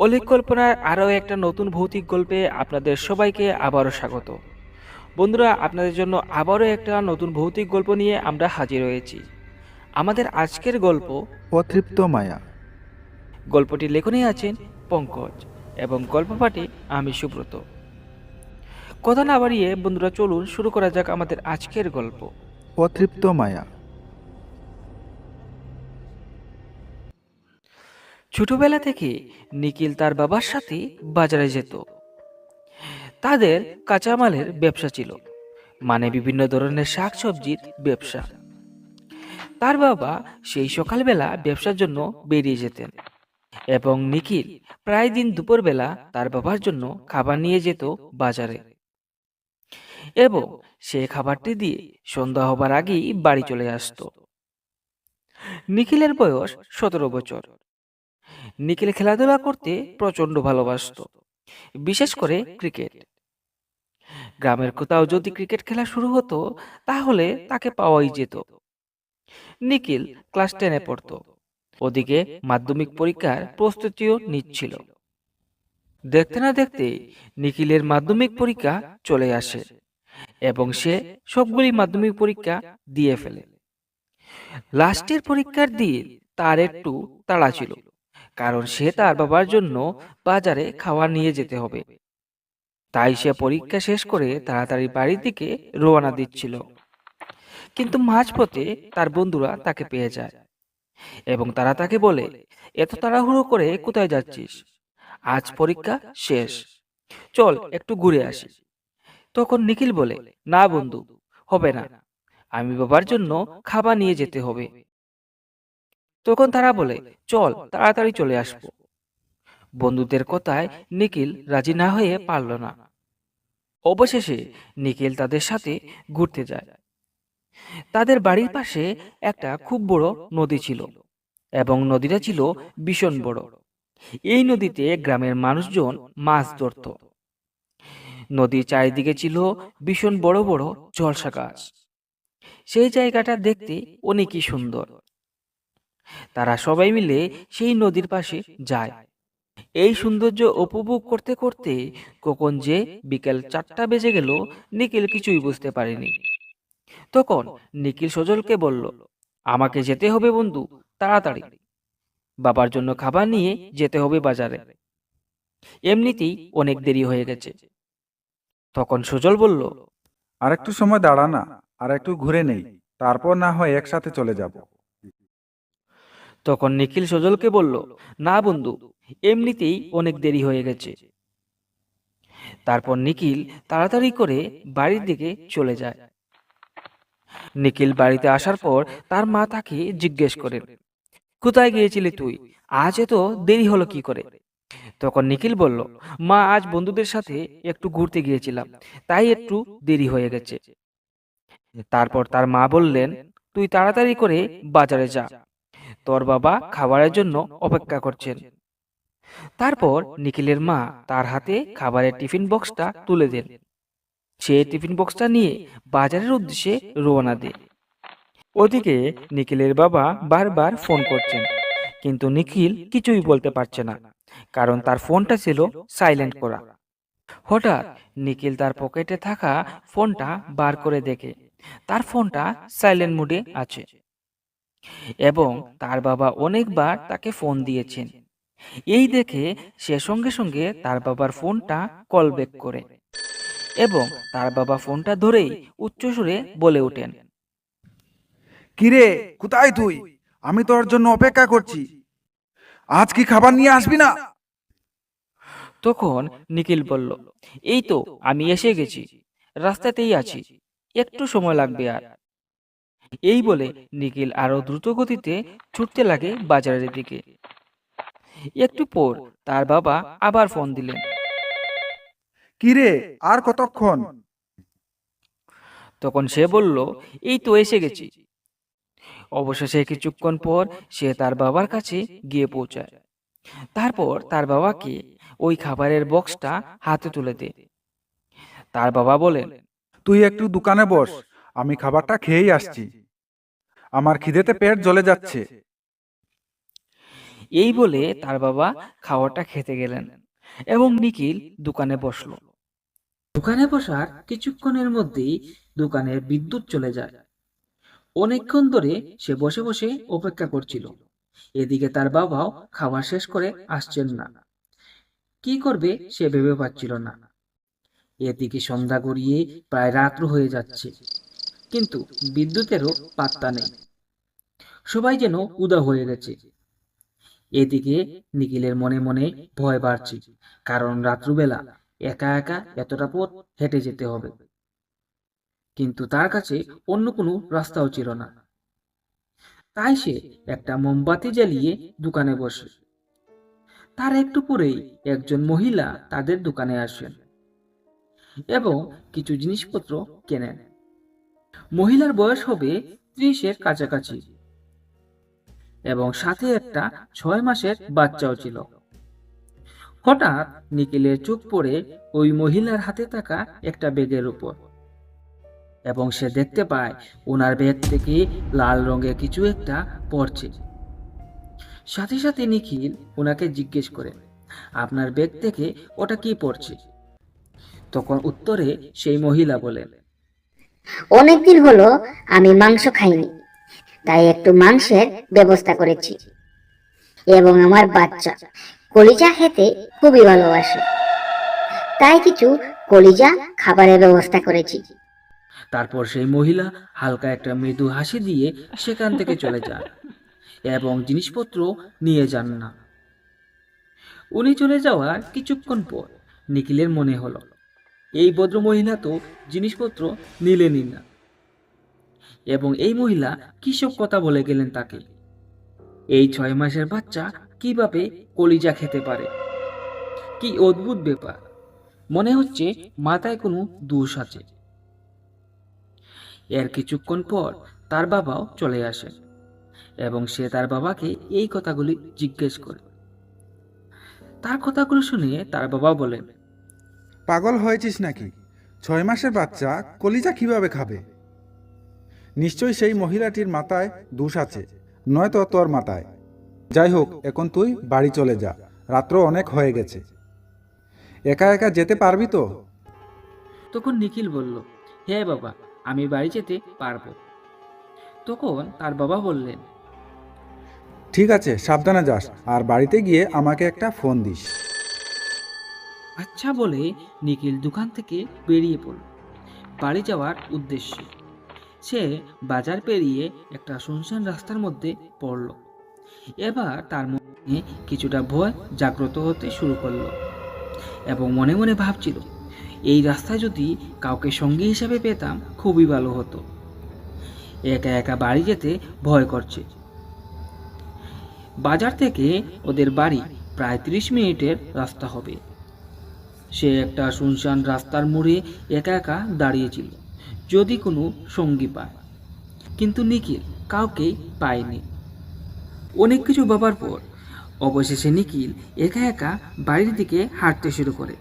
অলিক কল্পনার আরও একটা নতুন ভৌতিক গল্পে আপনাদের সবাইকে আবারও স্বাগত। বন্ধুরা, আপনাদের জন্য আবারও একটা নতুন ভৌতিক গল্প নিয়ে আমরা হাজির হয়েছি। আমাদের আজকের গল্প অতৃপ্ত মায়া। গল্পটি লেখনী আছেন পঙ্কজ এবং গল্প পাঠে আমি সুব্রত। কথা না বাড়িয়ে বন্ধুরা, চলুন শুরু করা যাক আমাদের আজকের গল্প। অতৃপ্ত মায়া। ছোটবেলা থেকে নিখিল তার বাবার সাথে বাজারে যেত। তাদের কাঁচামালের ব্যবসা ছিল, মানে বিভিন্ন ধরনের শাকসবজির ব্যবসা। তার বাবা সেই সকালবেলা ব্যবসার জন্য বেরিয়ে যেতেন এবং নিখিল প্রায় দিন দুপুরবেলা তার বাবার জন্য খাবার নিয়ে যেত বাজারে, এবং সে খাবারটি দিয়ে সন্ধ্যা হবার আগেই বাড়ি চলে আসতো। নিখিলের বয়স 17 বছর। নিখিল খেলাধুলা করতে প্রচন্ড ভালোবাসতো, বিশেষ করে ক্রিকেট। গ্রামের কোথাও যদি ক্রিকেট খেলা শুরু হতো, তাহলে তাকে পাওয়াই যেত। নিখিল ক্লাস 10-এ পড়তো। ওদিকে মাধ্যমিক পরীক্ষার প্রস্তুতিও নিচ্ছিল। দেখতে না দেখতে নিখিলের মাধ্যমিক পরীক্ষা চলে আসে এবং সে সবগুলি মাধ্যমিক পরীক্ষা দিয়ে ফেলে। লাস্টের পরীক্ষার দিন তার একটু তাড়া ছিল, কারণ সে তার বাবার জন্য বাজারে খাবার নিয়ে যেতে হবে। তাই সে পরীক্ষা শেষ করে তাড়াতাড়ি বাড়ির দিকে রওনা দিচ্ছিল। কিন্তু মাঝপথে তার বন্ধুরা তাকে পেয়ে যায় এবং তারা তাকে বলে, এত তাড়াহুড়ো করে কোথায় যাচ্ছিস? আজ পরীক্ষা শেষ, চল একটু ঘুরে আসি। তখন নিখিল বলে, না বন্ধু, হবে না, আমি বাবার জন্য খাবার নিয়ে যেতে হবে। তখন তারা বলে, চল তাড়াতাড়ি চলে আসবো। বন্ধুদের কথায় নিখিল রাজি না হয়ে পারল না। অবশেষে নিখিল তাদের সাথে ঘুরতে যায়। তাদের বাড়ির পাশে একটা খুব বড় নদী ছিল এবং নদীটা ছিল ভীষণ বড়। এই নদীতে গ্রামের মানুষজন মাছ ধরত। নদীর চারিদিকে ছিল ভীষণ বড় বড় জলসা গাছ। সেই জায়গাটা দেখতে অনেকই সুন্দর। তারা সবাই মিলে সেই নদীর পাশে যায়। এই সৌন্দর্য উপভোগ করতে করতে কখন যে বিকেল 4টা বেজে গেল, নিখিল কিছুই বুঝতে পারেনি। তখন নিখিল সজলকে বলল, আমাকে যেতে হবে বন্ধু, তাড়াতাড়ি বাবার জন্য খাবার নিয়ে যেতে হবে বাজারে, এমনিতেই অনেক দেরি হয়ে গেছে। তখন সুজল বলল, আর একটু সময় দাঁড়া না, আর একটু ঘুরে নেই, তারপর না হয় একসাথে চলে যাব। তখন নিখিল সজলকে বলল, না বন্ধু, এমনিতেই অনেক দেরি হয়ে গেছে। তারপর নিখিল তাড়াতাড়ি করে বাড়ির দিকে চলে যায়। নিখিল বাড়িতে আসার পর তার মা তাকে জিজ্ঞেস করেন, কোথায় গিয়েছিলি তুই? আজ এত দেরি হলো কি করে? তখন নিখিল বলল, মা, আজ বন্ধুদের সাথে একটু ঘুরতে গিয়েছিলাম, তাই একটু দেরি হয়ে গেছে। তারপর তার মা বললেন, তুই তাড়াতাড়ি করে বাজারে যা, তোর বাবা খাবারের জন্য অপেক্ষা করছেন। তারপর নিখিলের মা তার হাতে খাবারের টিফিন বক্সটা তুলে দেন। সে টিফিন বক্সটা নিয়ে বাজারের উদ্দেশ্যে রওনা দেয়। ওদিকে নিখিলের বাবা বারবার ফোন করছেন, কিন্তু নিখিল কিছুই বলতে পারছে না, কারণ তার ফোনটা ছিল সাইলেন্ট করা। হঠাৎ নিখিল তার পকেটে থাকা ফোনটা বার করে দেখে তার ফোনটা সাইলেন্ট মোডে আছে এবং তার বাবা অনেকবার তাকে ফোন দিয়েছেন। এই দেখে সে সঙ্গে সঙ্গে তার বাবার ফোনটা কল ব্যাক করে এবং তার বাবা ফোনটা ধরেই উচ্চস্বরে বলে ওঠেন, কিরে, কোথায় তুই? আমি তোর জন্য অপেক্ষা করছি। আজ কি খাবার নিয়ে আসবি না? তখন নিখিল বলল, এই তো আমি এসে গেছি, রাস্তাতেই আছি, একটু সময় লাগবে আর। এই বলে নিখিল আরো দ্রুত গতিতে ছুটতে লাগে বাজারের দিকে। একটু পর তার বাবা আবার ফোন দিলেন। কিরে, আর কতক্ষণ? তখন সে বলল, এই তো এসে গেছি। অবশেষে কিছুক্ষণ পর সে তার বাবার কাছে গিয়ে পৌঁছায়। তারপর তার বাবাকে ওই খাবারের বক্সটা হাতে তুলে দেয়। তার বাবা বলেন, তুই একটু দোকানে বস, আমি খাবারটা খেয়েই আসছি। আমার খিদেতে পেট জ্বলে যাচ্ছে। এই বলে তার বাবা খাওয়াটা খেতে গেলেন এবং নিখিল দোকানে বসলো। দোকানে বসার কিছুক্ষণের মধ্যেই দোকানের বিদ্যুৎ চলে যায়। অনেকক্ষণ ধরে সে বসে বসে অপেক্ষা করছিল। এদিকে তার বাবাও খাওয়া শেষ করে আসছেন না। কি করবে সে ভেবে পাচ্ছিল না। এদিকে সন্ধ্যা গড়িয়ে প্রায় রাত্র হয়ে যাচ্ছে, কিন্তু বিদ্যুতেরও পাত্তা নেই। সবাই যেন উদা হয়ে গেছে। এদিকে নিখিলের মনে মনে ভয় বাড়ছে, কারণ রাত্রিবেলা একা একা এতটা পথ হেঁটে যেতে হবে। কিন্তু তার কাছে অন্য কোনো রাস্তাও ছিল না। তাই সে একটা মোমবাতি জ্বালিয়ে দোকানে বসে। তার একটু পরেই একজন মহিলা তাদের দোকানে আসেন এবং কিছু জিনিসপত্র কেনেন। মহিলার বয়স হবে 30-এর কাছাকাছি এবং সাথে একটা 6 মাসের বাচ্চাও ছিল। হঠাৎ নিখিলের চোখ পড়ে ওই মহিলার হাতে থাকা একটা ব্যাগের উপর, এবং সে দেখতে পায় ওনার ব্যাগ থেকে লাল রঙের কিছু একটা পড়ছে। সাথে সাথে নিখিল ওনাকে জিজ্ঞেস করে, আপনার ব্যাগ থেকে ওটা কি পড়ছে? তখন উত্তরে সেই মহিলা বলেন, অনেকদিন হলো আমি মাংস খাইনি, তাই একটু মাংসের ব্যবস্থা করেছি। এবং আমার বাচ্চা কলিজা খেতে খুবই ভালোবাসে, তাই কিছু কলিজা খাবারের ব্যবস্থা করেছি। তারপর সেই মহিলা হালকা একটা মৃদু হাসি দিয়ে সেখান থেকে চলে যান এবং জিনিসপত্র নিয়ে যান না। উনি চলে যাওয়ার কিছুক্ষণ পর নিখিলের মনে হলো, এই ভদ্র মহিলা তো জিনিসপত্র নিলেনই না, এবং এই মহিলা কি সব কথা বলে গেলেন তাকে। এই 6 মাসের বাচ্চা কিভাবে কলিজা খেতে পারে? কি অদ্ভুত ব্যাপার! মনে হচ্ছে মাথায় কোনো দোষ আছে। এর কিছুক্ষণ পর তার বাবাও চলে আসেন এবং সে তার বাবাকে এই কথাগুলি জিজ্ঞেস করে। তার কথাগুলো শুনে তার বাবা বলেন, পাগল হয়েছিস নাকি? 6 মাসের বাচ্চা কলিজা কিভাবে খাবে? নিশ্চয়ই সেই মহিলাটির মাথায় দোষ আছে, নয়তো তোর মাথায়। যাই হোক, এখন তুই বাড়ি চলে যা, রাত্র অনেক হয়ে গেছে। একা একা যেতে পারবি তো? তখন নিখিল বলল, হ্যাঁ বাবা, আমি বাড়ি যেতে পারবো। তখন তার বাবা বললেন, ঠিক আছে, সাবধানে যাস, আর বাড়িতে গিয়ে আমাকে একটা ফোন দিস। আচ্ছা বলে নিখিল দোকান থেকে বেরিয়ে পড়ল বাড়ি যাওয়ার উদ্দেশ্যে। সে বাজার পেরিয়ে একটা শুনশান রাস্তার মধ্যে পড়ল। এবার তার মনে কিছুটা ভয় জাগ্রত হতে শুরু করলো এবং মনে মনে ভাবছিল, এই রাস্তায় যদি কাউকে সঙ্গী হিসাবে পেতাম খুবই ভালো হতো। একা একা বাড়ি যেতে ভয় করছে। বাজার থেকে ওদের বাড়ি প্রায় 30 মিনিটের রাস্তা হবে। সে একটা শুনশান রাস্তার মোড়ে একা একা দাঁড়িয়েছিল, যদি কোনো সঙ্গী পায়। কিন্তু নিখিল কাউকে পায়নি। অনেক কিছু ভাবার পর অবশেষে নিখিল একা একা বাড়ির দিকে হাঁটতে শুরু করে।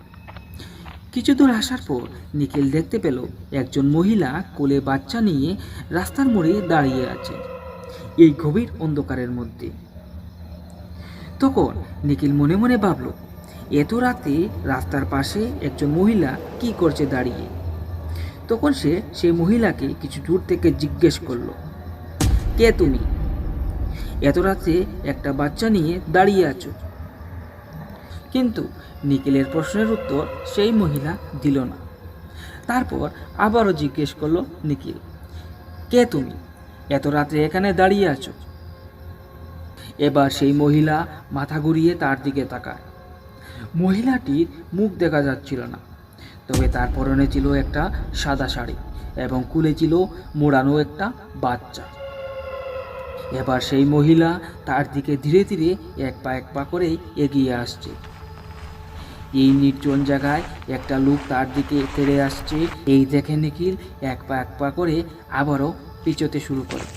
কিছু দূর আসার পর নিখিল দেখতে পেল একজন মহিলা কোলে বাচ্চা নিয়ে রাস্তার মোড়ে দাঁড়িয়ে আছে, এই গভীর অন্ধকারের মধ্যে। তখন নিখিল মনে মনে ভাবল, এত রাতে রাস্তার পাশে একজন মহিলা কি করছে দাঁড়িয়ে। তখন সে সেই মহিলাকে কিছু দূর থেকে জিজ্ঞেস করলো, কে তুমি? এত রাতে একটা বাচ্চা নিয়ে দাঁড়িয়ে আছো? কিন্তু নিখিলের প্রশ্নের উত্তর সেই মহিলা দিল না। তারপর আবারও জিজ্ঞেস করলো নিখিল, কে তুমি? এত রাতে এখানে দাঁড়িয়ে আছো? এবার সেই মহিলা মাথা ঘুরিয়ে তার দিকে তাকায়। মহিলাটির মুখ দেখা যাচ্ছিল না, তবে তার পরনে ছিল একটা সাদা শাড়ি এবং কুলে ছিল মোড়ানো একটা বাচ্চা। এবার সেই মহিলা তার দিকে ধীরে ধীরে এক পা করে এগিয়ে আসছে। এই নির্জন জায়গায় একটা লোক তার দিকে তেড়ে আসছে। এই দেখে নিখিল এক পা করে আবারও পিছোতে শুরু করে।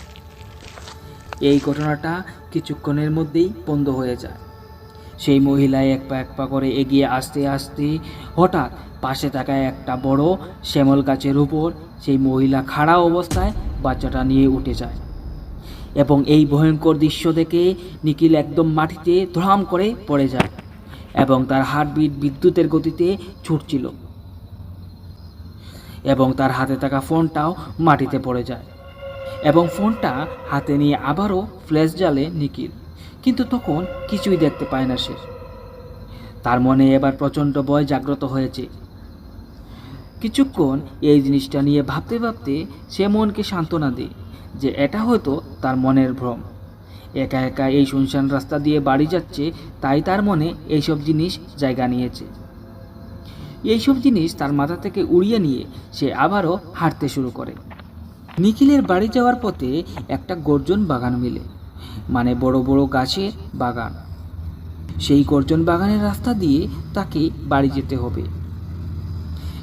এই ঘটনাটা কিছুক্ষণের মধ্যেই বন্ধ হয়ে যায়। সেই মহিলা এক পা করে এগিয়ে আসতে আসতে হঠাৎ পাশে থাকা একটা বড় শ্যামল গাছের উপর সেই মহিলা খাড়া অবস্থায় বাচ্চাটা নিয়ে উঠে যায়। এবং এই ভয়ঙ্কর দৃশ্য দেখে নিখিল একদম মাটিতে ধড়াম করে পড়ে যায় এবং তার হার্টবিট বিদ্যুতের গতিতে ছুটছিল এবং তার হাতে থাকা ফোনটাও মাটিতে পড়ে যায় এবং ফোনটা হাতে নিয়ে আবারও ফ্ল্যাশ জ্বালে নিখিল, কিন্তু তখন কিছুই দেখতে পায় না সে। তার মনে এবার প্রচণ্ড ভয় জাগ্রত হয়েছে। কিছুক্ষণ এই জিনিসটা নিয়ে ভাবতে ভাবতে সে মনকে সান্ত্বনা দেয় যে এটা হয়তো তার মনের ভ্রম। একা একা এই শুনশান রাস্তা দিয়ে বাড়ি যাচ্ছে, তাই তার মনে এইসব জিনিস জায়গা নিয়েছে। এইসব জিনিস তার মাথা থেকে উড়িয়ে নিয়ে সে আবারও হাঁটতে শুরু করে। নিখিলের বাড়ি যাওয়ার পথে একটা গর্জন বাগান মিলে, মানে বড় বড় গাছের বাগান। সেই গর্জন বাগানের রাস্তা দিয়ে তাকে বাড়ি যেতে হবে।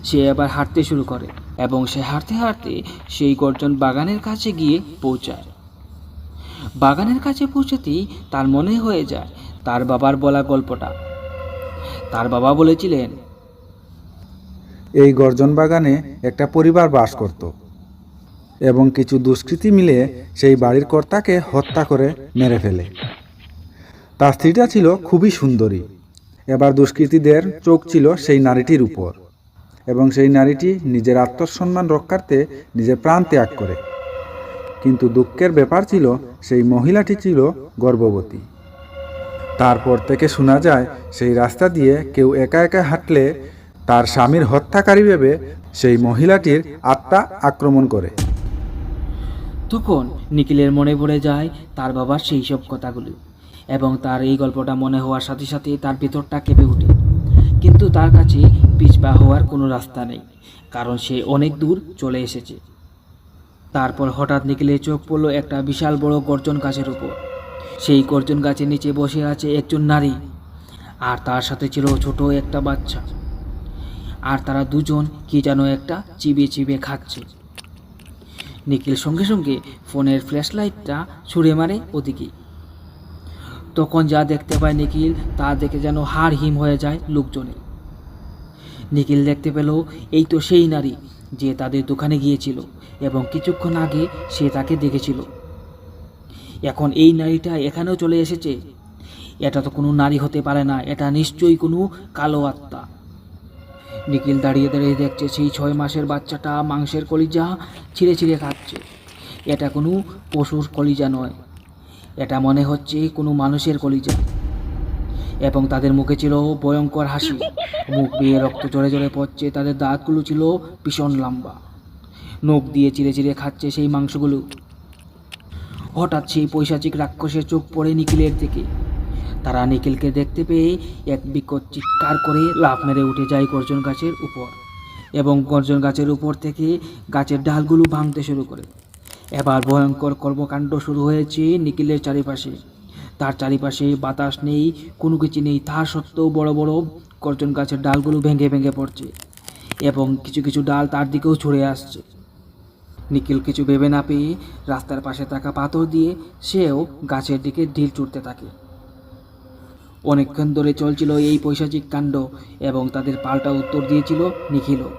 সে আবার হাঁটতে শুরু করে এবং সে হাঁটতে হাঁটতে সেই গর্জন বাগানের কাছে গিয়ে পৌঁছায়। বাগানের কাছে পৌঁছাতেই তার মনে হয়ে যায় তার বাবার বলা গল্পটা। তার বাবা বলেছিলেন, এই গর্জন বাগানে একটা পরিবার বাস করত এবং কিছু দুষ্কৃতী মিলে সেই বাড়ির কর্তাকে হত্যা করে মেরে ফেলে। তার স্ত্রীটা ছিল খুবই সুন্দরী। এবার দুষ্কৃতীদের চোখ ছিল সেই নারীটির উপর এবং সেই নারীটি নিজের আত্মসম্মান রক্ষার্থে নিজের প্রাণ ত্যাগ করে। কিন্তু দুঃখের ব্যাপার ছিল সেই মহিলাটি ছিল গর্ভবতী। তারপর থেকে শোনা যায় সেই রাস্তা দিয়ে কেউ একা একা হাঁটলে তার স্বামীর হত্যাকারী ভেবে সেই মহিলাটির আত্মা আক্রমণ করে। তখন নিখিলের মনে পড়ে যায় তার বাবার সেই সব কথাগুলি এবং তার এই গল্পটা মনে হওয়ার সাথে সাথে তার ভেতরটা কেঁপে ওঠে। কিন্তু তার কাছে পিছপা হওয়ার কোনো রাস্তা নেই, কারণ সে অনেক দূর চলে এসেছে। তারপর হঠাৎ নিখিলের চোখ পড়ল একটা বিশাল বড় গর্জন গাছের উপর। সেই গর্জন গাছের নিচে বসে আছে একজন নারী, আর তার সাথে ছিল ছোট একটা বাচ্চা, আর তারা দুজন কি যেন একটা চিবিয়ে চিবিয়ে খাচ্ছে। নিখিল সঙ্গে সঙ্গে ফোনের ফ্ল্যাশ লাইটটা ছুঁড়ে মারে ওদিকে। তখন যা দেখতে পায় নিখিল, তা দেখে যেন হাড় হিম হয়ে যায় লোকজনে। নিখিল দেখতে পেল এই তো সেই নারী যে তাদের দোকানে গিয়েছিল এবং কিছুক্ষণ আগে সে তাকে দেখেছিল। এখন এই নারীটা এখানেও চলে এসেছে। এটা তো কোনো নারী হতে পারে না, এটা নিশ্চয়ই কোনো কালো আত্মা। নিখিল দাঁড়িয়ে দাঁড়িয়ে দেখছে সেই 6 মাসের বাচ্চাটা মাংসের কলিজা ছিঁড়ে ছিঁড়ে খাচ্ছে। এটা কোনো পশুর কলিজা নয়, এটা মনে হচ্ছে কোনো মানুষের কলিজা। এবং তাদের মুখে ছিল ভয়ঙ্কর হাসি, মুখ দিয়ে রক্ত জোরে জোরে পড়ছে, তাদের দাঁতগুলো ছিল ভীষণ লম্বা, নখ দিয়ে চিড়ে চিড়ে খাচ্ছে সেই মাংসগুলো। হঠাৎ সেই পৈশাচিক রাক্ষসের চোখ পড়ে নিখিলের দিকে। তারা নিখিলকে দেখতে পেয়ে এক বিকট চিৎকার করে লাফ মেরে উঠে যায় গর্জন গাছের উপর এবং গর্জন গাছের উপর থেকে গাছের ডালগুলো ভাঙতে শুরু করে। এবার ভয়ঙ্কর কর্মকাণ্ড শুরু হয়েছে নিখিলের চারিপাশে। তার চারিপাশে বাতাস নেই, কোনো কিছু নেই, তা সত্ত্বেও বড় বড় গর্জন গাছের ডালগুলো ভেঙে ভেঙে পড়ছে এবং কিছু কিছু ডাল তার দিকেও ছুঁড়ে আসছে। নিখিল কিছু ভেবে না পেয়ে রাস্তার পাশে থাকা পাথর দিয়ে সেও গাছের দিকে ঢিল ছুটতে থাকে। অনেকক্ষণ ধরে চলছিল এই পৈশাচিক কাণ্ড এবং তাদের পাল্টা উত্তর দিয়েছিল নিখিলও।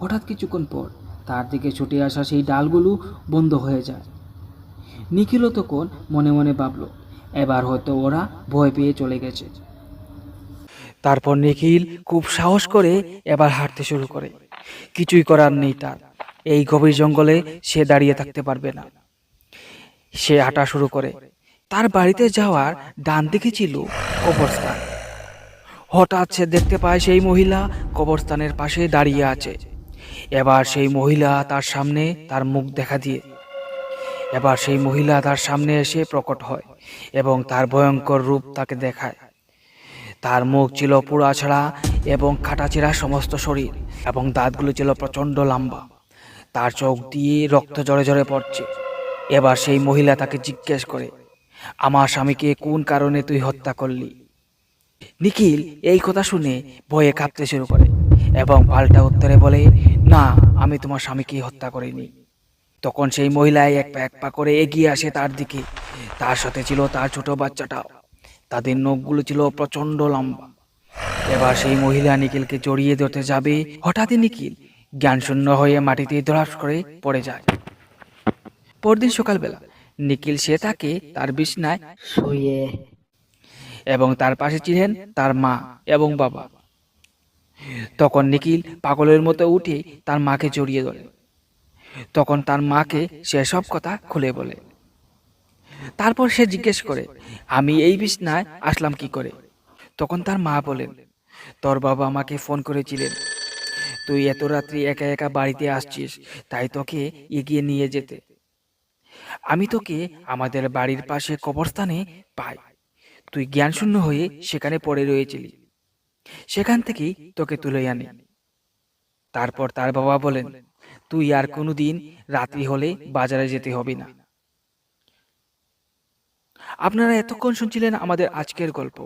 হঠাৎ কিছুক্ষণ পর তার দিকে ছুটে আসা সেই ডালগুলো বন্ধ হয়ে যায়। নিখিলও তখন মনে মনে ভাবল, এবার হয়তো ওরা ভয় পেয়ে চলে গেছে। তারপর নিখিল খুব সাহস করে এবার হাঁটতে শুরু করে। কিছুই করার নেই তার, এই গভীর জঙ্গলে সে দাঁড়িয়ে থাকতে পারবে না। সে হাঁটা শুরু করে। তার বাড়িতে যাওয়ার ডান দিকে ছিল কবরস্থান। হঠাৎ সে দেখতে পায় সেই মহিলা কবরস্থানের পাশে দাঁড়িয়ে আছে। এবার সেই মহিলা তার সামনে তার মুখ দেখা দিয়ে এবার সেই মহিলা তার সামনে এসে প্রকট হয় এবং তার ভয়ঙ্কর রূপ তাকে দেখায়। তার মুখ ছিল পুড়াছাড়া এবং কাটাছেঁড়া সমস্ত শরীর এবং দাঁতগুলো ছিল প্রচণ্ড লম্বা। তার চোখ দিয়ে রক্ত ঝরে ঝরে পড়ছে। এবার সেই মহিলা তাকে জিজ্ঞেস করে, আমার স্বামীকে কোন কারণে তুই হত্যা করলি? নিখিল এই কথা শুনে ভয়ে কাঁপতে শুরু করে এবং পাল্টা উত্তরে বলে, না, আমি তোমার স্বামীকে হত্যা করিনি। তখন সেই মহিলা এক পা করে এগিয়ে আসে তার দিকে। তার সাথে ছিল তার ছোট বাচ্চাটাও। তাদের নখগুলো ছিল প্রচণ্ড লম্বা। এবার সেই মহিলা নিখিলকে জড়িয়ে ধরতে যাবে, হঠাৎই নিখিল জ্ঞানশূন্য হয়ে মাটিতে ধড়াস করে পড়ে যায়। পরদিন সকালবেলা নিখিল সে তাকে তার বিছনায় শুয়ে এবং তার পাশে ছিলেন তার মা এবং বাবা। তখন নিখিল পাগলের মতো উঠে তার মাকে জড়িয়ে ধরে। তখন তার মাকে সে সব কথা খুলে বলে। তারপর সে জিজ্ঞেস করে, আমি এই বিছনায় আসলাম কি করে? তখন তার মা বলেন, তোর বাবা আমাকে ফোন করেছিলেন, তুই এত রাত্রি একা একা বাড়িতে আসছিস, তাই তোকে এগিয়ে নিয়ে যেতে। আমি তোকে আমাদের বাড়ির পাশে কবরস্থানে পাই। তুই জ্ঞানশূন্য হয়ে সেখানে পড়ে রয়েছিলি, সেখান থেকেই তোকে তুলে আনি। তারপর তার বাবা বলেন, তুই আর কোনোদিন রাত্রি হলে বাজারে যেতে হবে না। আপনারা এতক্ষণ শুনছিলেন আমাদের আজকের গল্প।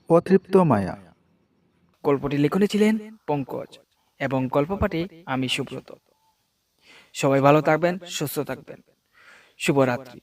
অতৃপ্ত মায়া। গল্পটি লেখনে ছিলেন পঙ্কজ এবং গল্প পাঠে আমি সুব্রত। সবাই ভালো থাকবেন, সুস্থ থাকবেন। শুভরাত্রি।